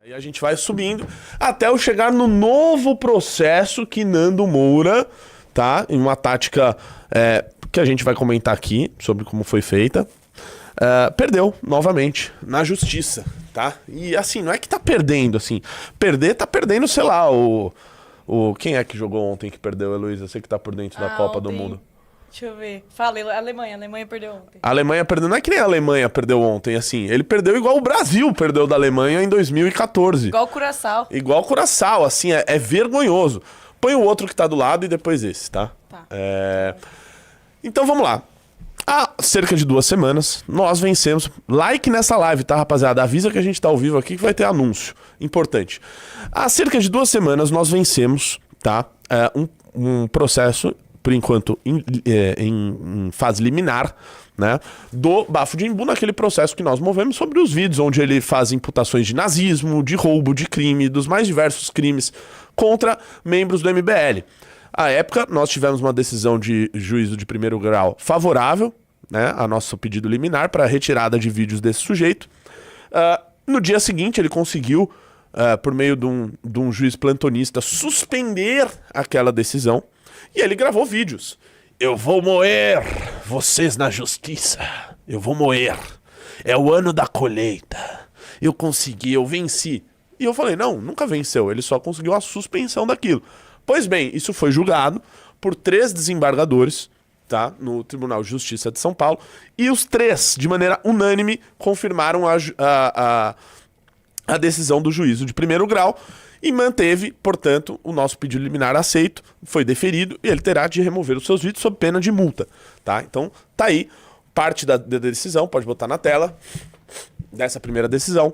E a gente vai subindo até eu chegar no novo processo que Nando Moura, tá? Em uma tática que a gente vai comentar aqui sobre como foi feita. Perdeu novamente na justiça, tá? E assim, não é que tá perdendo, assim. Tá perdendo, sei lá, quem é que jogou ontem que perdeu, Heloísa? Você que tá por dentro da Copa do Mundo. Deixa eu ver. Fala, a Alemanha perdeu ontem. A Alemanha perdeu, não é que nem a Alemanha perdeu ontem, assim. Ele perdeu igual o Brasil perdeu da Alemanha em 2014. Igual o Curaçao. Igual o Curaçao, assim, é vergonhoso. Põe o outro que tá do lado e depois esse, tá? Tá. Então vamos lá. Há cerca de 2 semanas, nós vencemos. Like nessa live, tá, rapaziada? Avisa que a gente tá ao vivo aqui que vai ter anúncio. Importante. Há cerca de 2 semanas, nós vencemos, tá? Um processo, por enquanto, em fase liminar, né? Do Bafo de Imbu, naquele processo que nós movemos sobre os vídeos, onde ele faz imputações de nazismo, de roubo, de crime, dos mais diversos crimes contra membros do MBL. À época, nós tivemos uma decisão de juízo de primeiro grau favorável, né, a nosso pedido liminar para retirada de vídeos desse sujeito. No dia seguinte, ele conseguiu, por meio de um juiz plantonista, suspender aquela decisão e ele gravou vídeos. Eu vou moer vocês na justiça. Eu vou moer. É o ano da colheita. Eu consegui, eu venci. E eu falei, não, nunca venceu. Ele só conseguiu a suspensão daquilo. Pois bem, isso foi julgado por 3 desembargadores, tá, no Tribunal de Justiça de São Paulo, e os 3, de maneira unânime, confirmaram a decisão do juízo de primeiro grau e manteve, portanto, o nosso pedido liminar aceito, foi deferido e ele terá de remover os seus vídeos sob pena de multa, tá? Então, tá aí, parte da decisão, pode botar na tela, dessa primeira decisão.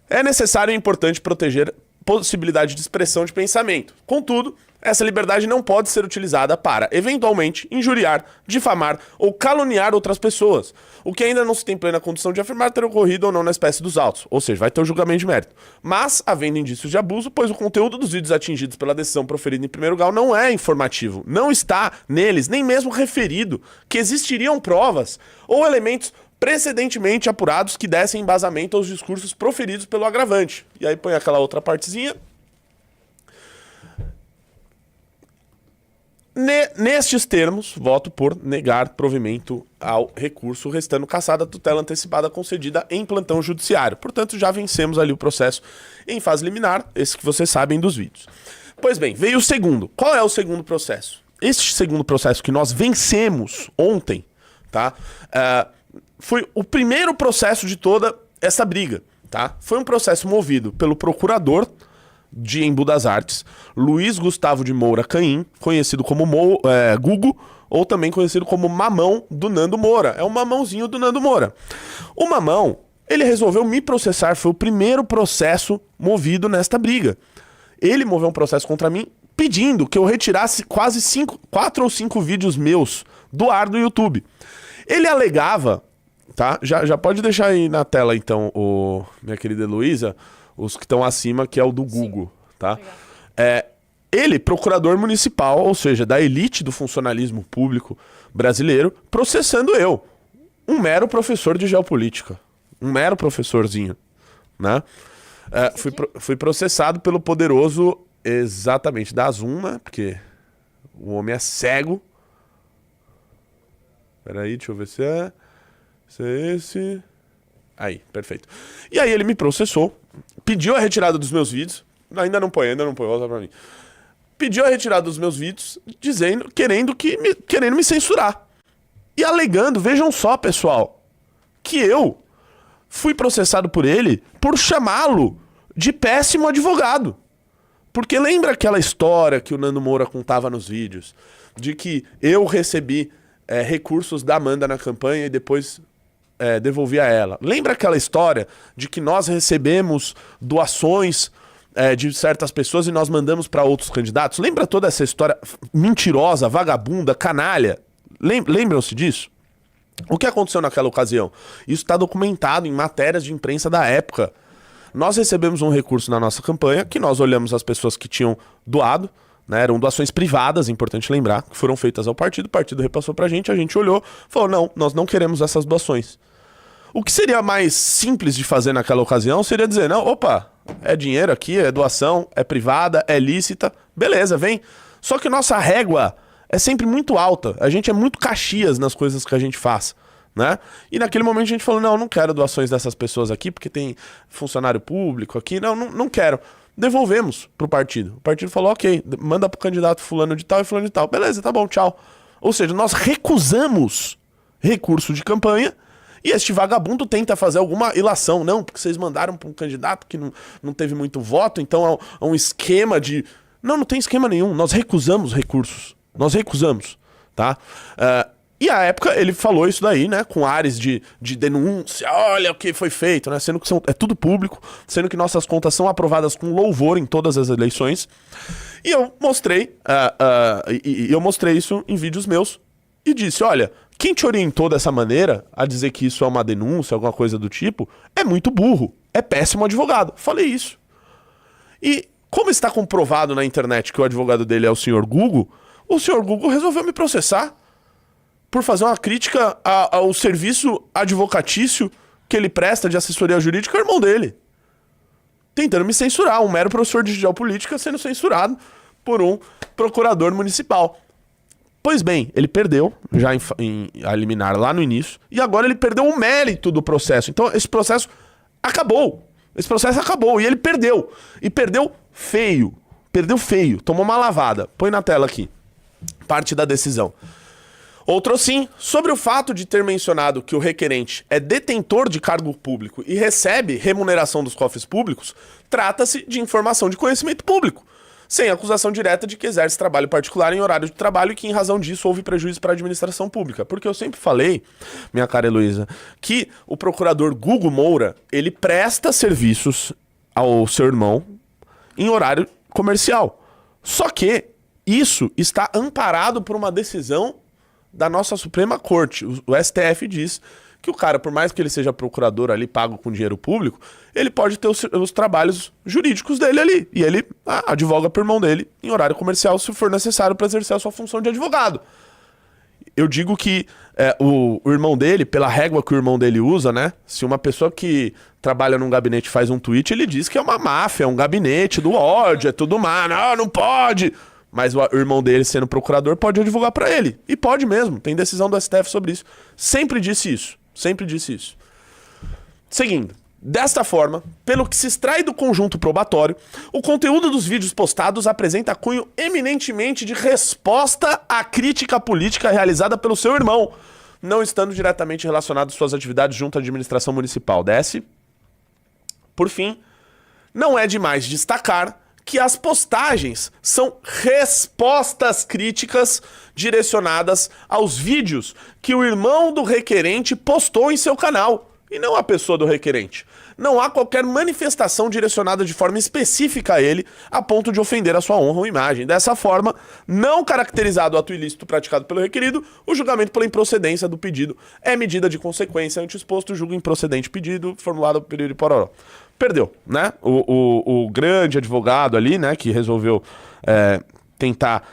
É necessário e importante proteger possibilidade de expressão de pensamento. Contudo, essa liberdade não pode ser utilizada para, eventualmente, injuriar, difamar ou caluniar outras pessoas, o que ainda não se tem plena condição de afirmar ter ocorrido ou não na espécie dos autos, ou seja, vai ter o julgamento de mérito. Mas, havendo indícios de abuso, pois o conteúdo dos vídeos atingidos pela decisão proferida em primeiro grau não é informativo, não está neles nem mesmo referido que existiriam provas ou elementos precedentemente apurados que dessem embasamento aos discursos proferidos pelo agravante. E aí põe aquela outra partezinha. Nestes termos, voto por negar provimento ao recurso, restando cassada a tutela antecipada concedida em plantão judiciário. Portanto, já vencemos ali o processo em fase liminar, esse que vocês sabem dos vídeos. Pois bem, veio o segundo. Qual é o segundo processo? Este segundo processo que nós vencemos ontem, tá? Foi o primeiro processo de toda essa briga, tá? Foi um processo movido pelo procurador de Embu das Artes, Luiz Gustavo de Moura Caim, conhecido como Gugu, ou também conhecido como Mamão do Nando Moura. É o mamãozinho do Nando Moura. O Mamão, ele resolveu me processar, foi o primeiro processo movido nesta briga. Ele moveu um processo contra mim pedindo que eu retirasse quase 4 ou 5 vídeos meus do ar do YouTube. Ele alegava, tá? Já pode deixar aí na tela, então, minha querida Heloísa, os que estão acima, que é o do Google, tá? Ele, procurador municipal, ou seja, da elite do funcionalismo público brasileiro, processando eu, um mero professor de geopolítica, um mero professorzinho, né? Fui processado pelo poderoso, exatamente, da Zoom, né? Porque o homem é cego. Peraí, deixa eu ver se é esse. Aí, perfeito. E aí ele me processou, pediu a retirada dos meus vídeos. Ainda não põe, volta pra mim. Pediu a retirada dos meus vídeos, querendo me censurar. E alegando, vejam só, pessoal, que eu fui processado por ele por chamá-lo de péssimo advogado. Porque lembra aquela história que o Nando Moura contava nos vídeos, de que eu recebi recursos da Amanda na campanha e depois devolvi a ela. Lembra aquela história de que nós recebemos doações de certas pessoas e nós mandamos para outros candidatos? Lembra toda essa história mentirosa, vagabunda, canalha? Lembram-se disso? O que aconteceu naquela ocasião? Isso está documentado em matérias de imprensa da época. Nós recebemos um recurso na nossa campanha, que nós olhamos as pessoas que tinham doado, né, eram doações privadas, importante lembrar, que foram feitas ao partido, o partido repassou pra gente, a gente olhou, falou, não, nós não queremos essas doações. O que seria mais simples de fazer naquela ocasião seria dizer, não, opa, É dinheiro aqui, é doação, é privada, é lícita. Beleza, vem. Só que nossa régua é sempre muito alta. A gente é muito Caxias nas coisas que a gente faz, né? E naquele momento a gente falou, não quero doações dessas pessoas aqui, porque tem funcionário público aqui. Não quero. Devolvemos pro partido. O partido falou, ok, manda pro candidato fulano de tal e fulano de tal. Beleza, tá bom, tchau. Ou seja, nós recusamos recurso de campanha e este vagabundo tenta fazer alguma ilação. Não, porque vocês mandaram para um candidato que não teve muito voto, então é um esquema de... Não tem esquema nenhum. Nós recusamos recursos. Nós recusamos, tá? E à época ele falou isso daí, né? Com ares de denúncia. Olha o que foi feito, né? Sendo que é tudo público, sendo que nossas contas são aprovadas com louvor em todas as eleições. E eu mostrei, eu mostrei isso em vídeos meus e disse, olha, quem te orientou dessa maneira a dizer que isso é uma denúncia, alguma coisa do tipo, é muito burro, é péssimo advogado. Falei isso. E como está comprovado na internet que o advogado dele é o senhor Google resolveu me processar por fazer uma crítica ao serviço advocatício que ele presta de assessoria jurídica ao irmão dele. Tentando me censurar, um mero professor de geopolítica sendo censurado por um procurador municipal. Pois bem, ele perdeu, já em a liminar lá no início, e agora ele perdeu o mérito do processo. Então esse processo acabou. Esse processo acabou e ele perdeu. E perdeu feio. Perdeu feio. Tomou uma lavada. Põe na tela aqui. Parte da decisão. Outro sim, sobre o fato de ter mencionado que o requerente é detentor de cargo público e recebe remuneração dos cofres públicos, trata-se de informação de conhecimento público, sem acusação direta de que exerce trabalho particular em horário de trabalho e que em razão disso houve prejuízo para a administração pública. Porque eu sempre falei, minha cara Heloísa, que o procurador Gugu Moura, ele presta serviços ao seu irmão em horário comercial. Só que isso está amparado por uma decisão da nossa Suprema Corte. O STF diz que o cara, por mais que ele seja procurador ali, pago com dinheiro público, ele pode ter os trabalhos jurídicos dele ali. E ele advoga pro irmão dele em horário comercial, se for necessário para exercer a sua função de advogado. Eu digo que o irmão dele, pela régua que o irmão dele usa, né? Se uma pessoa que trabalha num gabinete faz um tweet, ele diz que é uma máfia, é um gabinete do ódio, é tudo má. Não pode... Mas o irmão dele, sendo procurador, pode advogar pra ele. E pode mesmo. Tem decisão do STF sobre isso. Sempre disse isso. Sempre disse isso. Seguindo. Desta forma, pelo que se extrai do conjunto probatório, o conteúdo dos vídeos postados apresenta cunho eminentemente de resposta à crítica política realizada pelo seu irmão, não estando diretamente relacionado às suas atividades junto à administração municipal. Desce. Por fim, não é demais destacar que as postagens são respostas críticas direcionadas aos vídeos que o irmão do requerente postou em seu canal, e não a pessoa do requerente. Não há qualquer manifestação direcionada de forma específica a ele, a ponto de ofender a sua honra ou imagem. Dessa forma, não caracterizado o ato ilícito praticado pelo requerido, o julgamento pela improcedência do pedido é medida de consequência ante exposto, julgo improcedente pedido, formulado por período pororó. Perdeu, né? O grande advogado ali, né, que resolveu tentar,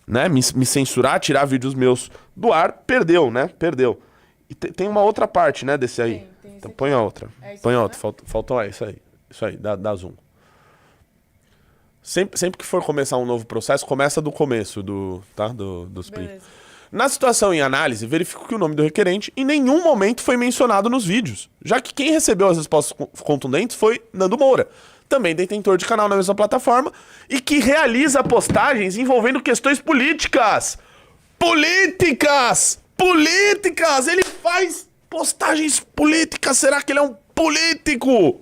né, me censurar, tirar vídeos meus do ar, perdeu, né? Perdeu. E tem uma outra parte, né, desse aí. Tem Então põe a outra. Põe a outra. Né? Faltou isso aí. Isso aí, dá zoom. Sempre que for começar um novo processo, começa do começo dos print. Beleza. Na situação em análise, verifico que o nome do requerente em nenhum momento foi mencionado nos vídeos, já que quem recebeu as respostas contundentes foi Nando Moura, também detentor de canal na mesma plataforma, e que realiza postagens envolvendo questões políticas. Políticas! Políticas! Ele faz postagens políticas! Será que ele é um político?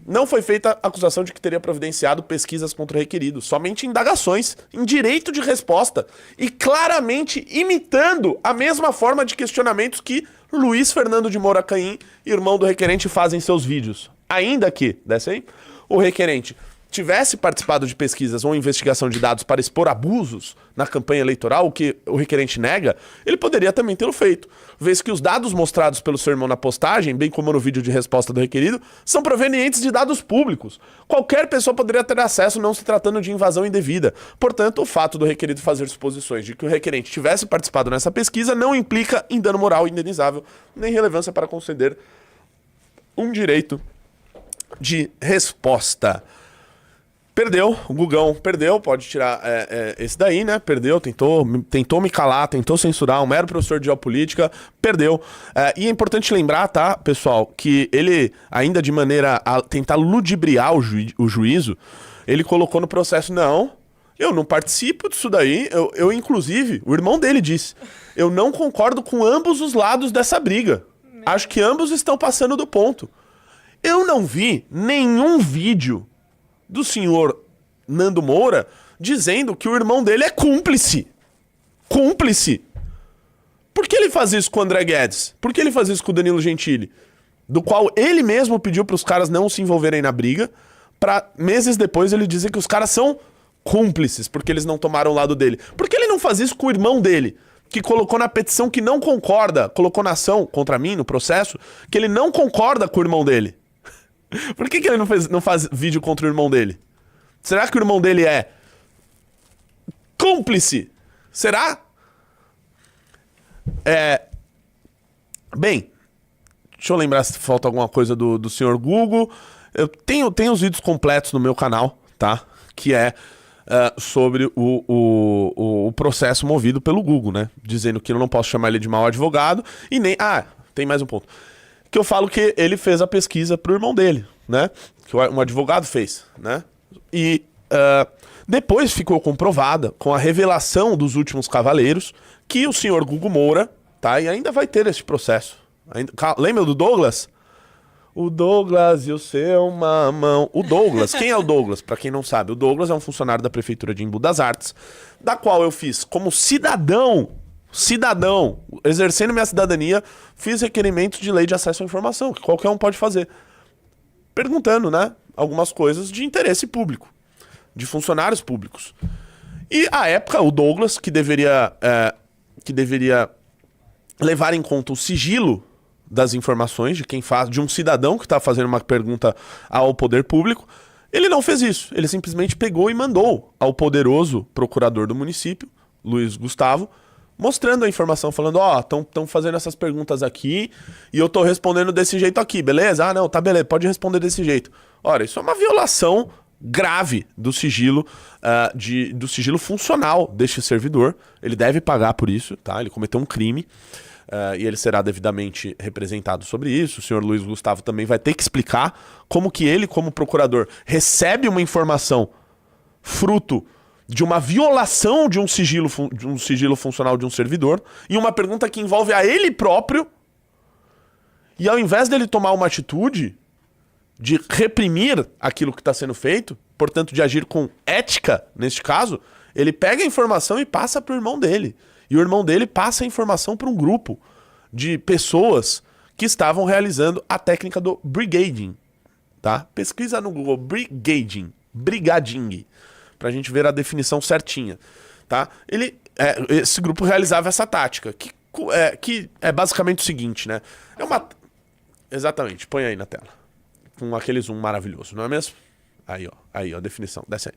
Não foi feita acusação de que teria providenciado pesquisas contra o requerido, somente indagações em direito de resposta e claramente imitando a mesma forma de questionamentos que Luiz Fernando de Moura Caim, irmão do requerente, faz em seus vídeos. Ainda que, desce aí, o requerente tivesse participado de pesquisas ou investigação de dados para expor abusos na campanha eleitoral, o que o requerente nega, ele poderia também tê-lo feito, vez que os dados mostrados pelo seu irmão na postagem, bem como no vídeo de resposta do requerido, são provenientes de dados públicos. Qualquer pessoa poderia ter acesso, não se tratando de invasão indevida. Portanto, o fato do requerido fazer suposições de que o requerente tivesse participado nessa pesquisa não implica em dano moral indenizável, nem relevância para conceder um direito de resposta. Perdeu, o Gugão perdeu, pode tirar esse daí, né? Perdeu, tentou me calar, tentou censurar, um mero professor de geopolítica, perdeu. E é importante lembrar, tá, pessoal, que ele, ainda de maneira a tentar ludibriar o juízo, ele colocou no processo, não, eu não participo disso daí, eu inclusive, o irmão dele disse, eu não concordo com ambos os lados dessa briga. Acho que ambos estão passando do ponto. Eu não vi nenhum vídeo do senhor Nando Moura dizendo que o irmão dele é cúmplice. Cúmplice. Por que ele faz isso com o André Guedes? Por que ele faz isso com o Danilo Gentili? Do qual ele mesmo pediu para os caras não se envolverem na briga, para meses depois ele dizer que os caras são cúmplices, porque eles não tomaram o lado dele. Por que ele não faz isso com o irmão dele? Que colocou na petição que não concorda, colocou na ação contra mim, no processo, que ele não concorda com o irmão dele. Por que ele não faz vídeo contra o irmão dele? Será que o irmão dele é cúmplice? Será? Bem, deixa eu lembrar se falta alguma coisa do senhor Google. Eu tenho os vídeos completos no meu canal, tá? Que é sobre o processo movido pelo Google, né? Dizendo que eu não posso chamar ele de mau advogado e nem... tem mais um ponto. Que eu falo que ele fez a pesquisa pro irmão dele, né? Que um advogado fez, né? E depois ficou comprovada, com a revelação dos últimos cavaleiros, que o senhor Gugu Moura, tá? E ainda vai ter esse processo. Lembra do Douglas? O Douglas e o seu mamão. O Douglas, quem é o Douglas? Pra quem não sabe, o Douglas é um funcionário da Prefeitura de Embu das Artes, da qual eu fiz como cidadão, exercendo minha cidadania, fiz requerimentos de lei de acesso à informação, que qualquer um pode fazer. Perguntando, né, algumas coisas de interesse público, de funcionários públicos. E, à época, o Douglas, que deveria levar em conta o sigilo das informações de um cidadão que está fazendo uma pergunta ao poder público, ele não fez isso. Ele simplesmente pegou e mandou ao poderoso procurador do município, Luiz Gustavo, mostrando a informação, falando, estão fazendo essas perguntas aqui e eu tô respondendo desse jeito aqui, beleza? Não, tá beleza, pode responder desse jeito. Ora, isso é uma violação grave do sigilo, do sigilo funcional deste servidor. Ele deve pagar por isso, tá? Ele cometeu um crime e ele será devidamente representado sobre isso. O senhor Luiz Gustavo também vai ter que explicar como que ele, como procurador, recebe uma informação fruto de uma violação de um sigilo funcional de um servidor, e uma pergunta que envolve a ele próprio, e ao invés dele tomar uma atitude de reprimir aquilo que está sendo feito, portanto de agir com ética, neste caso, ele pega a informação e passa para o irmão dele. E o irmão dele passa a informação para um grupo de pessoas que estavam realizando a técnica do brigading, tá? Pesquisa no Google, brigading, pra gente ver a definição certinha, tá? Esse grupo realizava essa tática, que é basicamente o seguinte, né? Exatamente, põe aí na tela. Com aquele zoom maravilhoso, não é mesmo? Aí, ó, a definição, desce aí.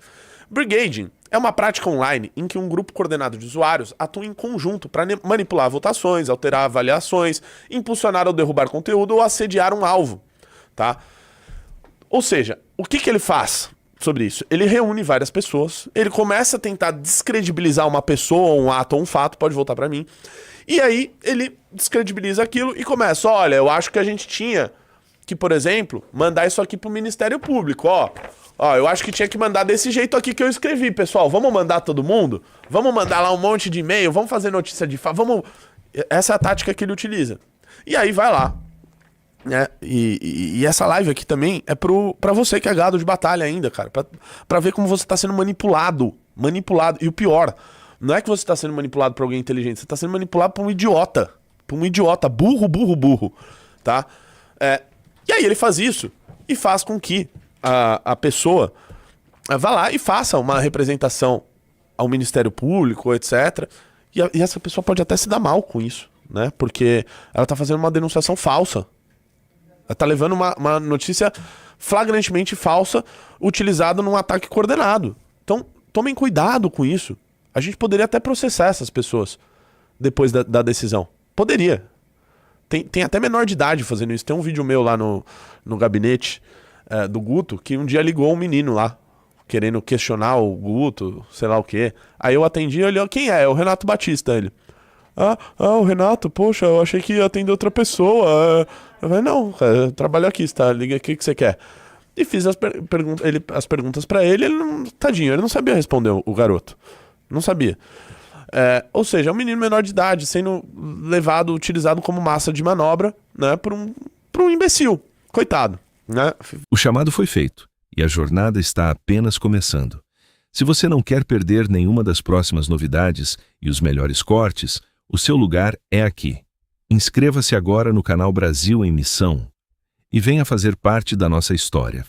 Brigading é uma prática online em que um grupo coordenado de usuários atua em conjunto para manipular votações, alterar avaliações, impulsionar ou derrubar conteúdo ou assediar um alvo, tá? Ou seja, o que ele faz sobre isso? Ele reúne várias pessoas, ele começa a tentar descredibilizar uma pessoa, um ato ou um fato, pode voltar pra mim, e aí ele descredibiliza aquilo e começa, olha, eu acho que a gente tinha que, por exemplo, mandar isso aqui pro Ministério Público, ó, eu acho que tinha que mandar desse jeito aqui que eu escrevi, pessoal, vamos mandar todo mundo? Vamos mandar lá um monte de e-mail, vamos fazer notícia de fato, vamos... Essa é a tática que ele utiliza. E aí vai lá, né? E essa live aqui também é pra você que é gado de batalha ainda, cara. Pra ver como você tá sendo manipulado. E o pior, não é que você tá sendo manipulado por alguém inteligente. Você tá sendo manipulado por um idiota. Burro. Tá? E aí ele faz isso. E faz com que a pessoa vá lá e faça uma representação ao Ministério Público, etc. E essa pessoa pode até se dar mal com isso, né? Porque ela tá fazendo uma denunciação falsa. Ela tá levando uma notícia flagrantemente falsa utilizada num ataque coordenado. Então, tomem cuidado com isso. A gente poderia até processar essas pessoas depois da decisão. Poderia. Tem até menor de idade fazendo isso. Tem um vídeo meu lá no gabinete do Guto, que um dia ligou um menino lá, querendo questionar o Guto, sei lá o quê. Aí eu atendi, ele, quem é? É o Renato Batista, ele. O Renato, poxa, eu achei que ia atender outra pessoa. Eu falei, não, eu trabalho aqui, tá? Liga, o que você quer? E fiz as perguntas pra ele, tadinho, ele não sabia responder o garoto. Não sabia. Ou seja, é um menino menor de idade sendo utilizado como massa de manobra, né, por um imbecil. Coitado, né? O chamado foi feito e a jornada está apenas começando. Se você não quer perder nenhuma das próximas novidades e os melhores cortes, o seu lugar é aqui. Inscreva-se agora no canal Brasil em Missão e venha fazer parte da nossa história.